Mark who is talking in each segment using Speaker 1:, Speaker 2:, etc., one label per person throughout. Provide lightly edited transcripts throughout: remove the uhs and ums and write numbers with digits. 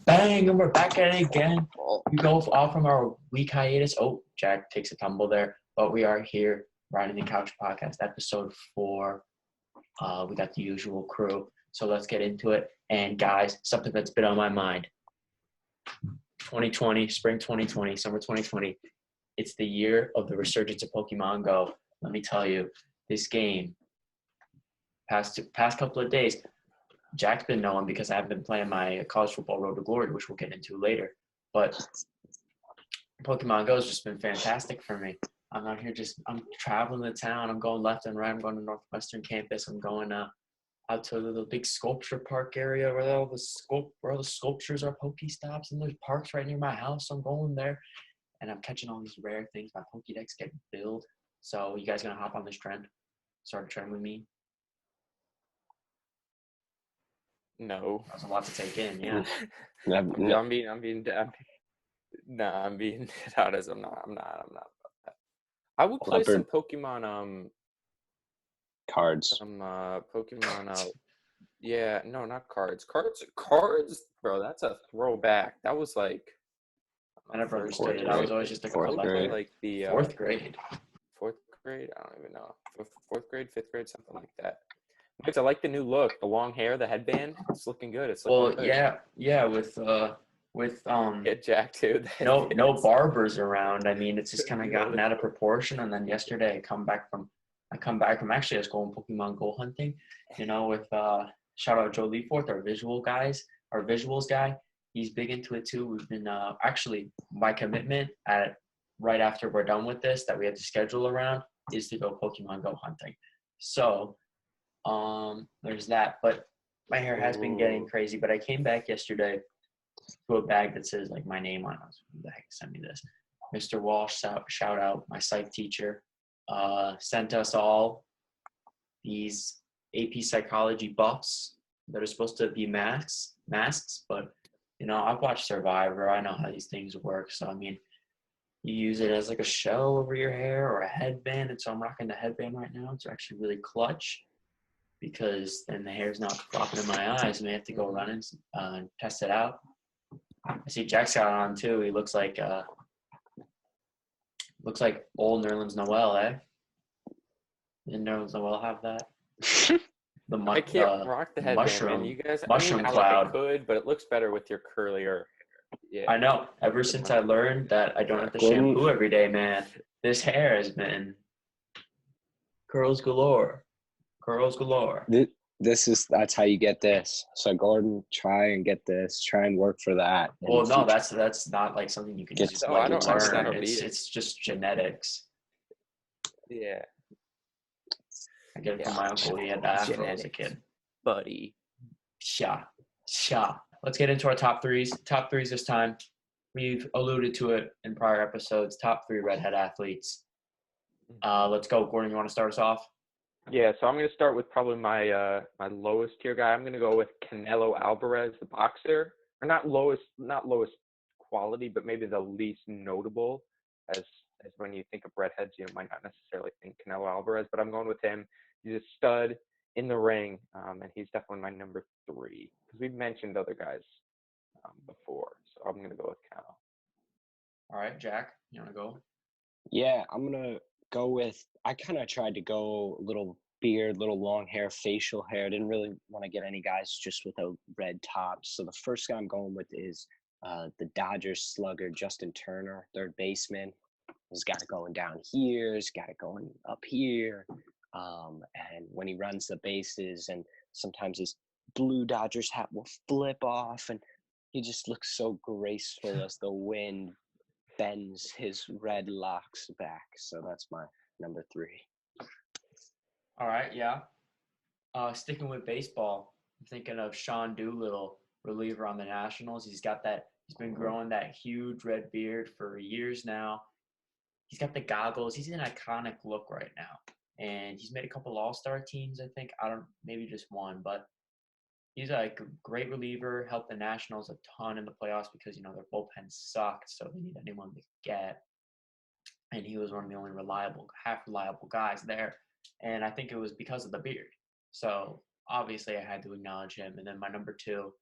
Speaker 1: Bang, and we're back at it again. We go off from our week hiatus. Oh, Jack takes a tumble there, but we are here, Riding the Couch Podcast, episode 4. We got the usual crew, so let's get into it. And guys, something that's been on my mind: 2020, spring 2020, summer 2020. It's the year of the resurgence of Pokemon Go. Let me tell you, this game, past couple of days. Jack's been knowing because I've been playing my college football road to glory, which we'll get into later. But Pokemon Go has just been fantastic for me. I'm out here I'm traveling the town. I'm going left and right. I'm going to Northwestern campus. I'm going out to the big sculpture park area where all the sculptures are Pokestops, and there's parks right near my house. So I'm going there, and I'm catching all these rare things. My Pokédex getting filled. So you guys gonna hop on this trend? Start a trend with me?
Speaker 2: No.
Speaker 1: That's a lot to take in, yeah.
Speaker 2: I'm being honest. I'm not about that. I would play some Pokemon
Speaker 3: cards.
Speaker 2: Some Pokemon yeah, no, not cards. Cards, bro, that's a throwback. That was like
Speaker 1: I never understood it. I was always just a collector.
Speaker 2: Like the
Speaker 1: fourth grade.
Speaker 2: Fourth grade? I don't even know. Fourth grade, fifth grade, something like that. I like the new look, the long hair, the headband. It's looking good.
Speaker 1: Yeah, with
Speaker 2: Get Jack too.
Speaker 1: No barbers around. I mean, it's just kind of gotten out of proportion. And then yesterday, I come back from actually I was going Pokemon Go hunting. With shout out Joe Leaforth, our visuals guy. He's big into it too. We've been actually my commitment right after we're done with this that we had to schedule around is to go Pokemon Go hunting. So. There's that, but my hair has been getting crazy. But I came back yesterday to a bag that says like my name on it. Who the heck sent me this? Mr. Walsh, shout out, my psych teacher, sent us all these AP psychology buffs that are supposed to be masks. But I've watched Survivor. I know how these things work. So I mean, you use it as like a shell over your hair or a headband. And so I'm rocking the headband right now. It's actually really clutch, because then the hair's not flopping in my eyes, and we have to go run and test it out. I see Jack's got it on too. He looks like old Nerlens Noel, eh? Didn't Nerlens Noel have that?
Speaker 2: I can't rock the headband, man. You guys, I could, but it looks better with your curlier. Yeah.
Speaker 1: I know. Ever since I learned that I don't have to shampoo every day, man, this hair has been curls galore.
Speaker 3: That's how you get this. So Gordon, try and get this. Try and work for that.
Speaker 1: Well, no, that's not like something you can just learn. It's just genetics.
Speaker 2: Yeah.
Speaker 1: I get it from my uncle. He had that afro as a kid.
Speaker 2: Buddy.
Speaker 1: Sha. Let's get into our top threes. Top threes this time. We've alluded to it in prior episodes. Top 3 redhead athletes. Let's go. Gordon, you want to start us off?
Speaker 2: Yeah, so I'm going to start with probably my lowest tier guy. I'm going to go with Canelo Alvarez, the boxer. Or not lowest quality, but maybe the least notable. As when you think of redheads, you might not necessarily think Canelo Alvarez, but I'm going with him. He's a stud in the ring, and he's definitely my number 3. Because we've mentioned other guys before, so I'm going to go with Canelo.
Speaker 1: All right, Jack, you want to go?
Speaker 3: Yeah, I'm going to go with, I kind of tried to go little beard, little long hair, facial hair. Didn't really want to get any guys just with a red top. So the first guy I'm going with is the Dodgers slugger, Justin Turner, third baseman. He's got it going down here. He's got it going up here. And when he runs the bases, and sometimes his blue Dodgers hat will flip off, and he just looks so graceful as the wind bends his red locks back. So that's my number 3.
Speaker 1: All right, yeah. Sticking with baseball, I'm thinking of Sean Doolittle, reliever on the Nationals. He's been growing that huge red beard for years now. He's got the goggles. He's an iconic look right now. And he's made a couple all-star teams, I think. Maybe just one, but he's a great reliever, helped the Nationals a ton in the playoffs because, their bullpen sucked, so they need anyone to get. And he was one of the only half reliable guys there. And I think it was because of the beard. So obviously I had to acknowledge him. And then my number 2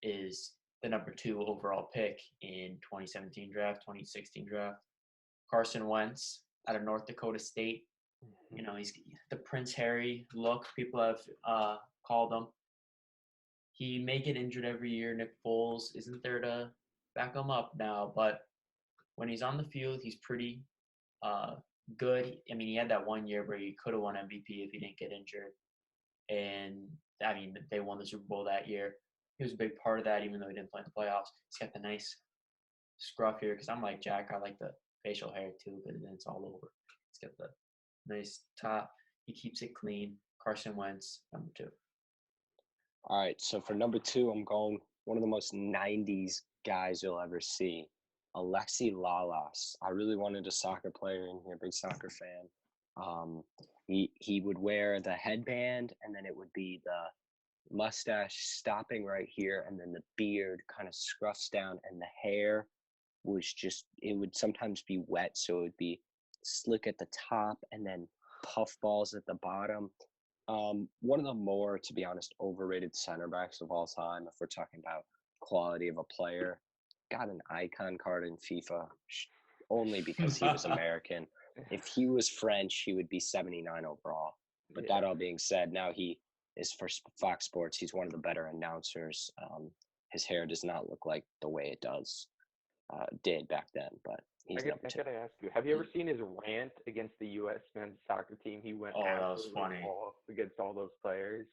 Speaker 1: is the number 2 overall pick in 2017 draft, 2016 draft. Carson Wentz out of North Dakota State. You know, he's the Prince Harry look, people have called him. He may get injured every year. Nick Foles isn't there to back him up now, but when he's on the field, he's pretty good. I mean, he had that one year where he could have won MVP if he didn't get injured. And, I mean, they won the Super Bowl that year. He was a big part of that, even though he didn't play in the playoffs. He's got the nice scruff here because I'm like Jack. I like the facial hair too, but then it's all over. He's got the nice top. He keeps it clean. Carson Wentz, number 2.
Speaker 3: All right, so for number 2, I'm going one of the most 90s guys you'll ever see, Alexi Lalas. I really wanted a soccer player in here, big soccer fan. He would wear the headband, and then it would be the mustache stopping right here, and then the beard kind of scruffs down, and the hair was just, it would sometimes be wet, so it would be slick at the top and then puff balls at the bottom. One of the more, to be honest, overrated center backs of all time, if we're talking about quality of a player. Got an icon card in FIFA only because he was American. If he was French, he would be 79 overall. But that all being said, now he is for Fox Sports. He's one of the better announcers. His hair does not look like the way it did back then, but he's
Speaker 2: I gotta ask you, have you ever seen his rant against the U.S. men's soccer team? He went
Speaker 1: that was funny.
Speaker 2: off against all those players.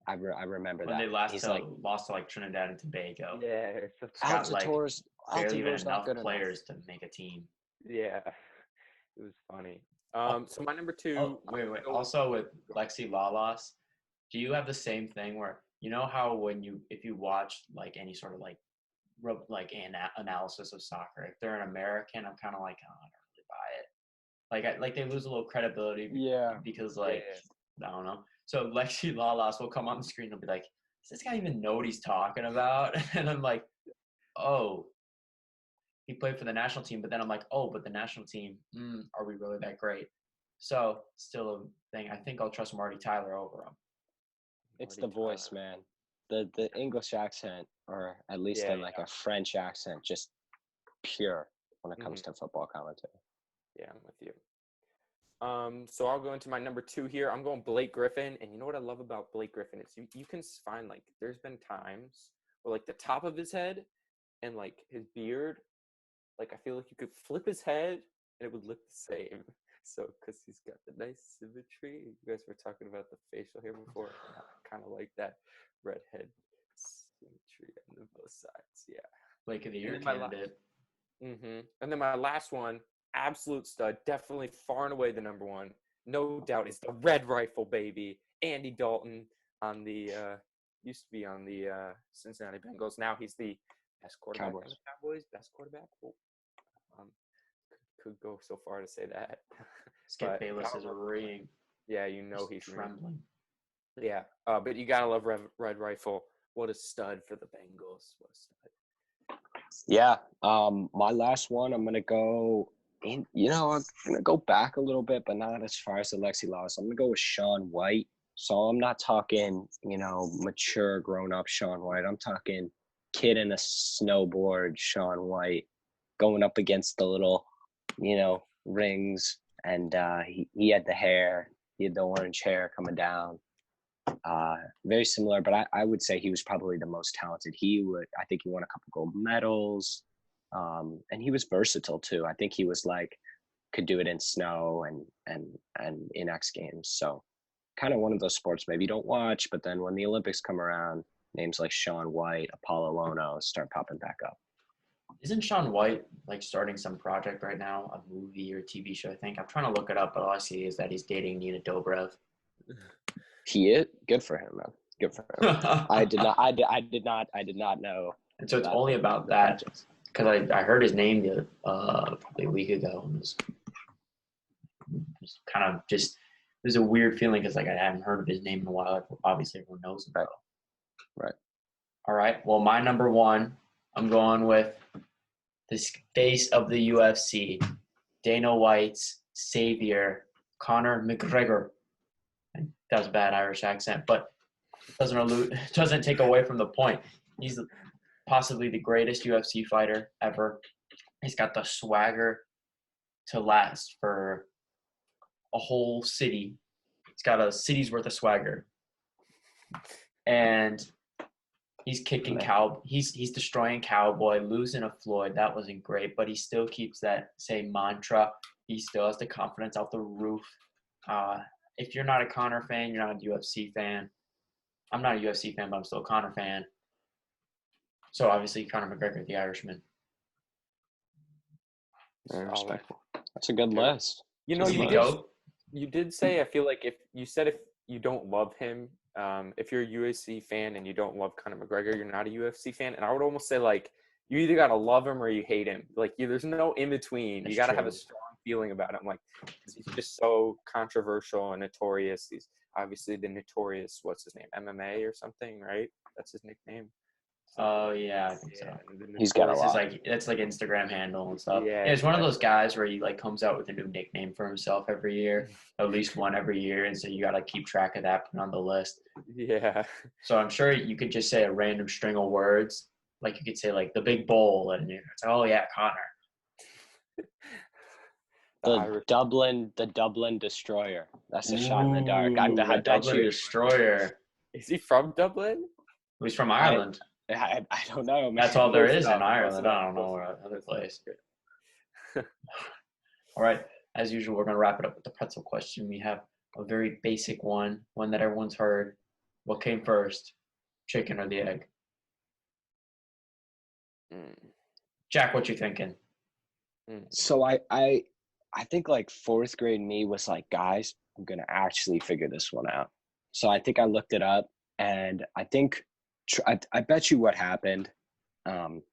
Speaker 3: I remember
Speaker 1: when
Speaker 3: that.
Speaker 1: They lost to like Trinidad and Tobago.
Speaker 2: Yeah, it's just
Speaker 3: Altidore's
Speaker 1: barely
Speaker 3: not
Speaker 1: enough
Speaker 3: good
Speaker 1: players
Speaker 3: enough
Speaker 1: to make a team.
Speaker 2: Yeah, it was funny. So my number 2.
Speaker 1: Oh, wait. Also with Lexi Lalas, do you have the same thing where you know how if you watch like any sort of like analysis of soccer, if they're an American, I'm kind of like, oh, I don't really buy it. Like they lose a little credibility.
Speaker 3: Yeah.
Speaker 1: Because I don't know. So Lexi Lalas will come on the screen and be like, does this guy even know what he's talking about? And I'm like, oh, he played for the national team. But then I'm like, oh, but the national team, are we really that great? So still a thing. I think I'll trust Marty Tyler over him.
Speaker 3: It's the voice, man. The English accent, or at least in like a French accent, just pure when it comes to football commentary.
Speaker 2: Yeah, I'm with you. So I'll go into my number 2 here. I'm going Blake Griffin, and you know what I love about Blake Griffin is you can find like there's been times where like the top of his head and like his beard, like I feel like you could flip his head and it would look the same. So because he's got the nice symmetry. You guys were talking about the facial hair before. I kind of like that redhead symmetry on both sides. Yeah.
Speaker 1: Blake of the Year candidate.
Speaker 2: And then my last one, absolute stud, definitely far and away the number 1. No doubt is the Red Rifle baby, Andy Dalton on the used to be on the Cincinnati Bengals. Now he's the best quarterback on the Cowboys. Best quarterback. Could go so far to say that.
Speaker 1: Skip Bayless is ringing.
Speaker 2: Yeah, you know he's
Speaker 1: trembling.
Speaker 2: Yeah, but you gotta love Red Rifle. What a stud for the Bengals. What a stud.
Speaker 3: Yeah. My last one, I'm gonna go in. I'm gonna go back a little bit, but not as far as Alexi Lalas. I'm gonna go with Shaun White. So I'm not talking, mature, grown-up Shaun White. I'm talking kid in a snowboard Shaun White going up against the little, rings, and he had the hair. He had the orange hair coming down. Very similar, but I would say he was probably the most talented. I think he won a couple gold medals, and he was versatile too. I think he was could do it in snow and in X Games. So kind of one of those sports maybe you don't watch, but then when the Olympics come around, names like Shaun White, Apollo Ono start popping back up.
Speaker 1: Isn't Shaun White starting some project right now, a movie or TV show? I think I'm trying to look it up, but all I see is that he's dating Nina Dobrev.
Speaker 3: He is good for him, man. Good for him. I did not know.
Speaker 1: And so it's only about that because I heard his name probably a week ago, and it was kind of just it was a weird feeling because I haven't heard of his name in a while. Obviously, everyone knows him.
Speaker 3: Right.
Speaker 1: All right. Well, my number 1, I'm going with the face of the UFC, Dana White's savior, Conor McGregor. That was a bad Irish accent, but it doesn't take away from the point. He's possibly the greatest UFC fighter ever. He's got the swagger to last for a whole city. He's got a city's worth of swagger. And he's kicking he's destroying Cowboy, losing to Floyd. That wasn't great, but he still keeps that same mantra. He still has the confidence out the roof. If you're not a Conor fan, you're not a UFC fan. I'm not a UFC fan, but I'm still a Conor fan. So obviously Conor McGregor, the Irishman.
Speaker 3: Very respectful. That's a good list.
Speaker 2: You know, you did say, I feel like if you don't love him, if you're a UFC fan and you don't love Conor McGregor, you're not a UFC fan. And I would almost say, like, you either got to love him or you hate him. Like, there's no in between. You got to have a strong feeling about him. Like, he's just so controversial and notorious. He's obviously the notorious, what's his name, MMA or something, right? That's his nickname.
Speaker 1: Oh yeah, I think so.
Speaker 3: He's got a lot.
Speaker 1: It's like Instagram handle and stuff.
Speaker 2: Yeah,
Speaker 1: it's one of those guys where he like comes out with a new nickname for himself every year, at least one every year, and so you gotta keep track of that, put on the list.
Speaker 2: Yeah.
Speaker 1: So I'm sure you could just say a random string of words, like you could say like the big bowl, and it's oh yeah, Connor.
Speaker 3: The Dublin Destroyer. That's a shot in the dark.
Speaker 1: I Dublin Destroyer.
Speaker 2: Is he from Dublin?
Speaker 1: He's from Ireland.
Speaker 3: I don't know, man.
Speaker 1: That's all there is in Ireland. I don't know where other place. All right. As usual, we're going to wrap it up with the pretzel question. We have a very basic one that everyone's heard. What came first, chicken or the egg? Jack, what you thinking?
Speaker 3: So I think like fourth grade me was like, guys, I'm going to actually figure this one out. So I think I looked it up, and I think I bet you what happened,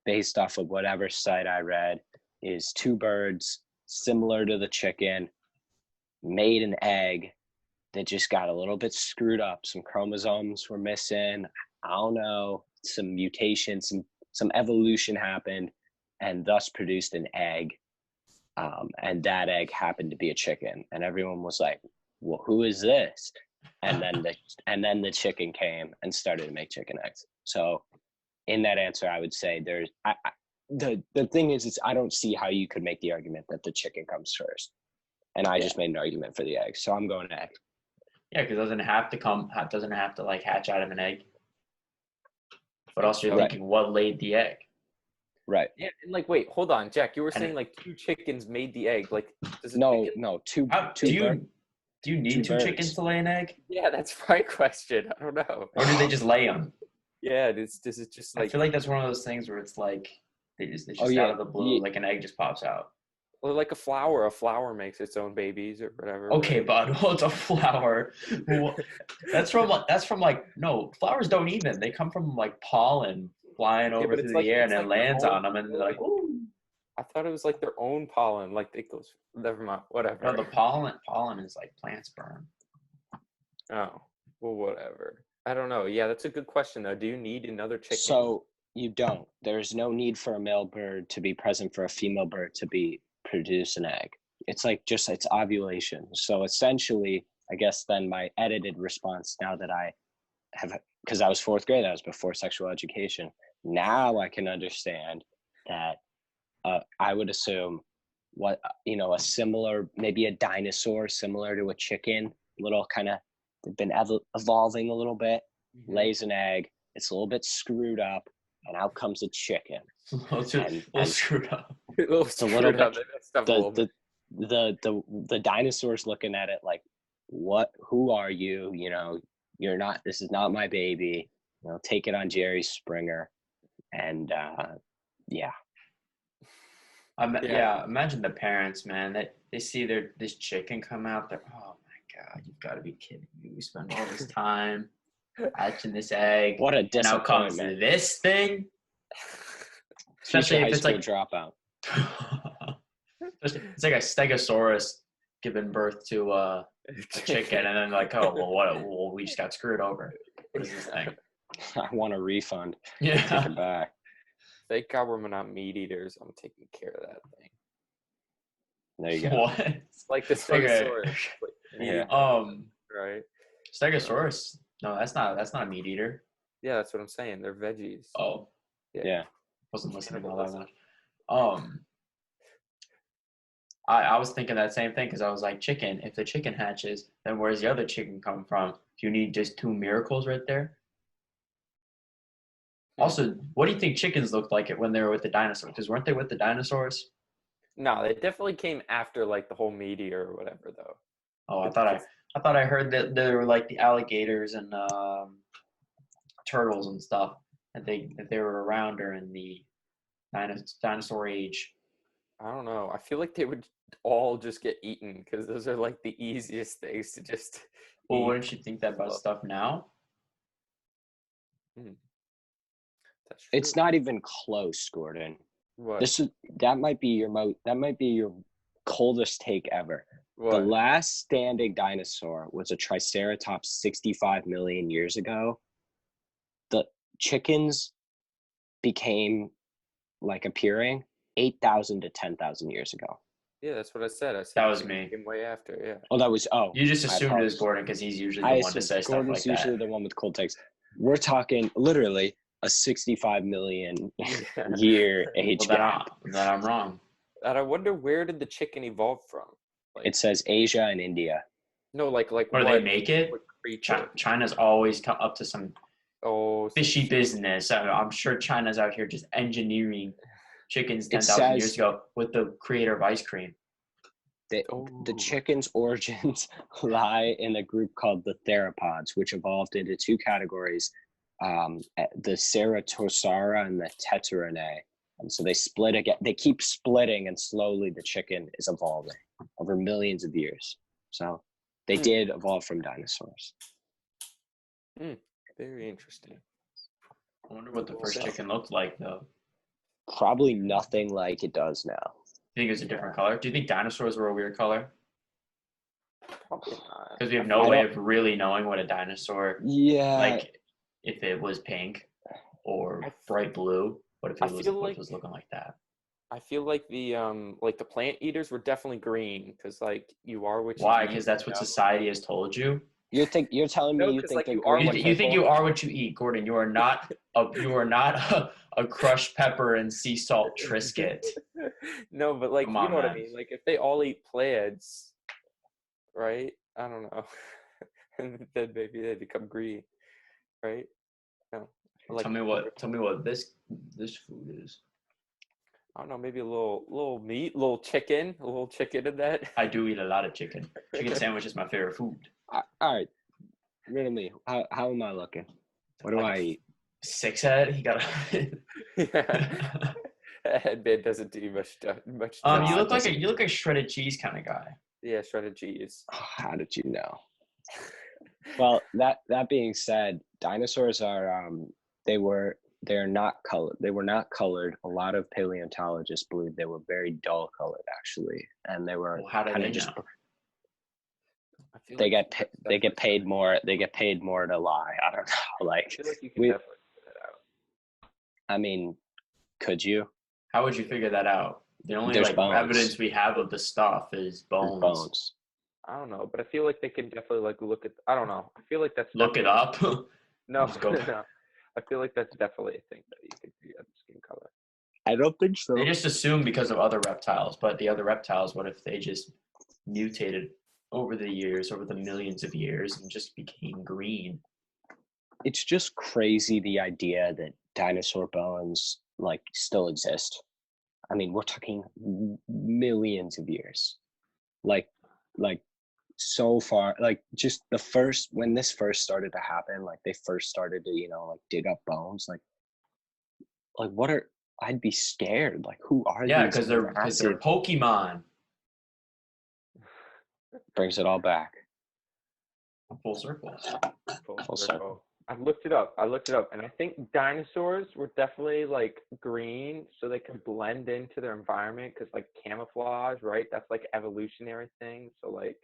Speaker 3: based off of whatever site I read, is two birds similar to the chicken made an egg that just got a little bit screwed up. Some chromosomes were missing. I don't know, some mutation, some evolution happened, and thus produced an egg. And that egg happened to be a chicken, and everyone was like, "Well, who is this?" And then the chicken came and started to make chicken eggs. So, in that answer, I would say the thing is, I don't see how you could make the argument that the chicken comes first, and I just made an argument for the egg. So I'm going egg.
Speaker 1: Yeah, because it doesn't have to like hatch out of an egg. But also, you're thinking, what laid the egg?
Speaker 3: Right.
Speaker 2: Yeah, and like, wait, hold on, Jack. You were saying like two chickens made the egg. Like, does it
Speaker 3: no,
Speaker 2: two
Speaker 1: do you need two chickens to lay an egg?
Speaker 2: Yeah, that's my question. I don't know.
Speaker 1: Or do they just lay them?
Speaker 2: Yeah, does it just like?
Speaker 1: I feel like that's one of those things where it's like it's just out of the blue, like an egg just pops out.
Speaker 2: Well, like a flower. A flower makes its own babies or whatever.
Speaker 1: Okay, bud. Well, it's a flower. That's from no, flowers don't even. They come from like pollen flying over through the air and it lands on them, and they're like, ooh.
Speaker 2: I thought it was like their own pollen. Like it goes. Never mind. Whatever.
Speaker 1: No, the pollen is like plant sperm.
Speaker 2: Oh, well, whatever. I don't know. Yeah, that's a good question though. Do you need another chicken?
Speaker 3: So you don't. There's no need for a male bird to be present for a female bird to produce an egg. It's like it's ovulation. So essentially, I guess then my edited response, now that I have, because I was fourth grade, that was before sexual education. Now I can understand that I would assume a similar, maybe a dinosaur similar to a chicken, little kind of been evolving a little bit, lays an egg. It's a little bit screwed up, and out comes a chicken.
Speaker 1: Screwed up.
Speaker 3: It's a little bit. The dinosaur's looking at it like, what? Who are you? You're not. This is not my baby. Take it on Jerry Springer, and yeah.
Speaker 1: Imagine the parents, man. They see this chicken come out. They're, oh my god, you've got to be kidding me. We spend all this time hatching this egg.
Speaker 3: What a disappointment!
Speaker 1: And out comes this thing. Especially if it's like
Speaker 3: dropout.
Speaker 1: It's like a stegosaurus giving birth to a chicken, and then like, oh well, we just got screwed over. What is this thing?
Speaker 3: I want a refund.
Speaker 1: Yeah,
Speaker 3: take it back.
Speaker 2: Thank God we're not meat eaters. I'm taking care of that thing.
Speaker 3: There you go.
Speaker 1: What?
Speaker 2: It's like the stegosaurus.
Speaker 3: Okay. Yeah.
Speaker 2: Right.
Speaker 1: Stegosaurus? No, that's not a meat eater.
Speaker 2: Yeah, that's what I'm saying. They're veggies.
Speaker 1: Oh.
Speaker 3: Yeah.
Speaker 1: Wasn't listening all
Speaker 2: Cannibalism.
Speaker 1: that much. I was thinking that same thing because I was like, chicken. If the chicken hatches, then where's the other chicken come from? Do you need just two miracles right there? Also, what do you think chickens looked like it when they were with the dinosaurs? Because weren't they with the dinosaurs?
Speaker 2: No, they definitely came after like the whole meteor or whatever, though.
Speaker 1: Oh,
Speaker 2: But the chick-
Speaker 1: I thought I heard that they were like the alligators and turtles and stuff that they were around during the dinosaur age.
Speaker 2: I don't know. I feel like they would all just get eaten because those are like the easiest things to just
Speaker 1: Well,
Speaker 2: eat.
Speaker 1: wouldn't you think that about stuff now?
Speaker 2: That's true.
Speaker 3: It's not even close, Gordon.
Speaker 2: What?
Speaker 3: That might be your coldest take ever.
Speaker 2: What?
Speaker 3: The last standing dinosaur was a Triceratops 65 million years ago. The chickens became like appearing 8,000 to 10,000 years ago.
Speaker 2: Yeah, that's what I said. I said
Speaker 1: That
Speaker 2: the
Speaker 1: was
Speaker 2: chicken
Speaker 1: me.
Speaker 2: came way after. Yeah.
Speaker 3: Oh,
Speaker 1: You just
Speaker 3: I
Speaker 1: assumed it was
Speaker 3: apologize.
Speaker 1: Gordon because he's usually the one to say stuff
Speaker 3: Gordon's
Speaker 1: like
Speaker 3: usually
Speaker 1: that.
Speaker 3: the one with cold takes. We're talking literally a 65 million year age gap.
Speaker 1: Then I'm wrong.
Speaker 2: And I wonder, where did the chicken evolve from? Like,
Speaker 3: It says Asia and India.
Speaker 2: no, like
Speaker 1: Or do they make it?
Speaker 2: what creature?
Speaker 1: China's always come up to some
Speaker 2: Oh,
Speaker 1: fishy business. I'm sure China's out here just engineering chickens
Speaker 3: It
Speaker 1: 10,000 years
Speaker 3: says-
Speaker 1: ago with the creator of ice cream.
Speaker 3: The
Speaker 2: Oh.
Speaker 3: chicken's origins lie in a group called the theropods, which evolved into two categories, the Ceratosauria and the Tetrarinae. And so they split again. They keep splitting, and slowly the chicken is evolving over millions of years. So they did evolve from dinosaurs.
Speaker 2: Very interesting.
Speaker 1: I wonder what the first chicken looked like, though.
Speaker 3: Probably nothing like it does now.
Speaker 1: Do you think it was a different color? Do you think dinosaurs were a weird color?
Speaker 2: Probably not.
Speaker 1: Because we have no way of really knowing what a dinosaur,
Speaker 3: Yeah.
Speaker 1: like, if it was pink or bright blue. What if
Speaker 2: I
Speaker 1: it was,
Speaker 2: feel
Speaker 1: what if
Speaker 2: like-
Speaker 1: it was looking like that?
Speaker 2: I feel like the plant eaters were definitely green because like you are what you
Speaker 1: Why?
Speaker 2: eat,
Speaker 1: Because that's
Speaker 2: you
Speaker 1: what
Speaker 2: know?
Speaker 1: society has told you.
Speaker 3: You're telling me
Speaker 2: No,
Speaker 3: you
Speaker 2: 'cause,
Speaker 3: think
Speaker 2: like,
Speaker 3: they're
Speaker 2: you are
Speaker 3: green
Speaker 2: what
Speaker 3: and
Speaker 1: You think
Speaker 3: purple?
Speaker 1: you are what you eat, Gordon. You are not a crushed pepper and sea salt Triscuit.
Speaker 2: No, but like
Speaker 1: Come
Speaker 2: you
Speaker 1: on,
Speaker 2: know what I
Speaker 1: man.
Speaker 2: mean. Like if they all eat plants, right? I don't know. And then maybe they become green, right? No. Like,
Speaker 1: Tell me what this food is.
Speaker 2: I don't know. Maybe a little meat, a little chicken in that.
Speaker 1: I do eat a lot of chicken. Chicken sandwich is my favorite food.
Speaker 3: All right, riddle me. How am I looking? What do
Speaker 1: Like
Speaker 3: I
Speaker 1: a
Speaker 3: eat?
Speaker 1: 6 head. He got
Speaker 2: Yeah. Headband doesn't do much.
Speaker 1: You look
Speaker 3: doesn't-
Speaker 1: you look like a shredded cheese kind of guy.
Speaker 2: Yeah, shredded cheese.
Speaker 3: Oh, how did you know? Well, that being said, dinosaurs are they're not colored. They were not colored. A lot of paleontologists believe they were very dull colored, actually, and they were
Speaker 1: Well, how do
Speaker 3: kind
Speaker 1: they
Speaker 3: of just
Speaker 1: know?
Speaker 2: I feel
Speaker 3: they
Speaker 2: like
Speaker 3: get
Speaker 2: that's definitely
Speaker 3: paid more. They get paid more to lie. I don't know. Like
Speaker 2: I feel like you can
Speaker 3: we,
Speaker 2: definitely figure that out.
Speaker 3: I mean, could you?
Speaker 1: How would you figure that out? The only
Speaker 3: There's
Speaker 1: like
Speaker 3: bones.
Speaker 1: evidence we have of the stuff is
Speaker 3: There's
Speaker 1: bones.
Speaker 3: bones.
Speaker 2: I don't know, but I feel like they can definitely like look at. I don't know. I feel like that's
Speaker 1: Look it
Speaker 2: definitely-
Speaker 1: up.
Speaker 2: No,
Speaker 1: Just go-
Speaker 2: no. I feel like that's definitely a thing that you can figure out the skin color.
Speaker 3: I don't think so.
Speaker 1: They just assume because of other reptiles, but the other reptiles, what if they just mutated over the years, over the millions of years, and just became green?
Speaker 3: It's just crazy the idea that dinosaur bones like still exist. I mean, we're talking millions of years. Like so far, like just when this first started to happen, like they first started to, like dig up bones, like I'd be scared. Like, who are
Speaker 1: Yeah,
Speaker 3: these?
Speaker 1: because they're Pokemon.
Speaker 3: Brings it all back.
Speaker 1: Full circle.
Speaker 3: Full circle.
Speaker 2: I looked it up, and I think dinosaurs were definitely like green, so they could blend into their environment because like camouflage, right? That's like evolutionary thing. So like,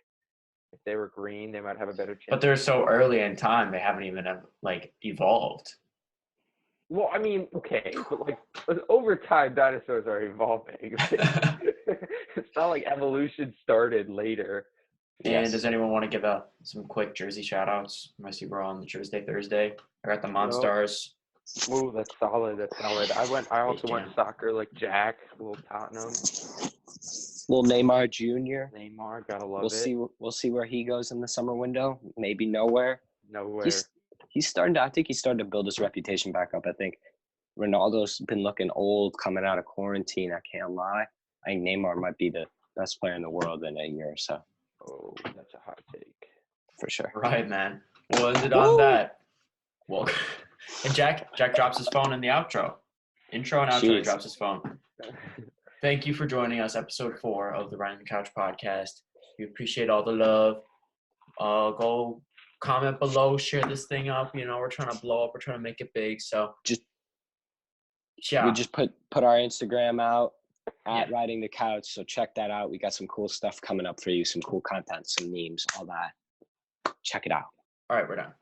Speaker 2: if they were green, they might have a better chance.
Speaker 1: But they're so early in time; they haven't even like evolved.
Speaker 2: Well, I mean, okay, but like over time, dinosaurs are evolving. It's not like evolution started later.
Speaker 1: And
Speaker 3: Yes.
Speaker 1: does anyone want to give some quick Jersey shout outs? I see we're on the Thursday. I got the Monstars.
Speaker 2: Ooh, that's solid. That's solid. I also went
Speaker 1: jam.
Speaker 2: soccer like Jack, little Tottenham.
Speaker 3: Little Neymar Jr.
Speaker 2: Neymar, gotta love
Speaker 3: We'll
Speaker 2: it.
Speaker 3: see. We'll see where he goes in the summer window. Maybe nowhere.
Speaker 2: Nowhere.
Speaker 3: He's starting to. I think he's starting to build his reputation back up. I think Ronaldo's been looking old coming out of quarantine. I can't lie. I think Neymar might be the best player in the world in a year or so,
Speaker 2: Oh, that's a hot take.
Speaker 3: for sure.
Speaker 1: Right, man. We'll end it on that. Well, and Jack drops his phone in the outro. Intro and outro, he
Speaker 3: Jeez.
Speaker 1: drops his phone. Thank you for joining us, episode 4 of the Ryan Couch podcast. We appreciate all the love. Go comment below, share this thing up. We're trying to blow up. We're trying to make it big. So
Speaker 3: We just put our Instagram out at
Speaker 1: Yeah.
Speaker 3: Riding the Couch, so check that out. We got some cool stuff coming up for you, some cool content, some memes, all that. Check it out.
Speaker 1: All right, we're done.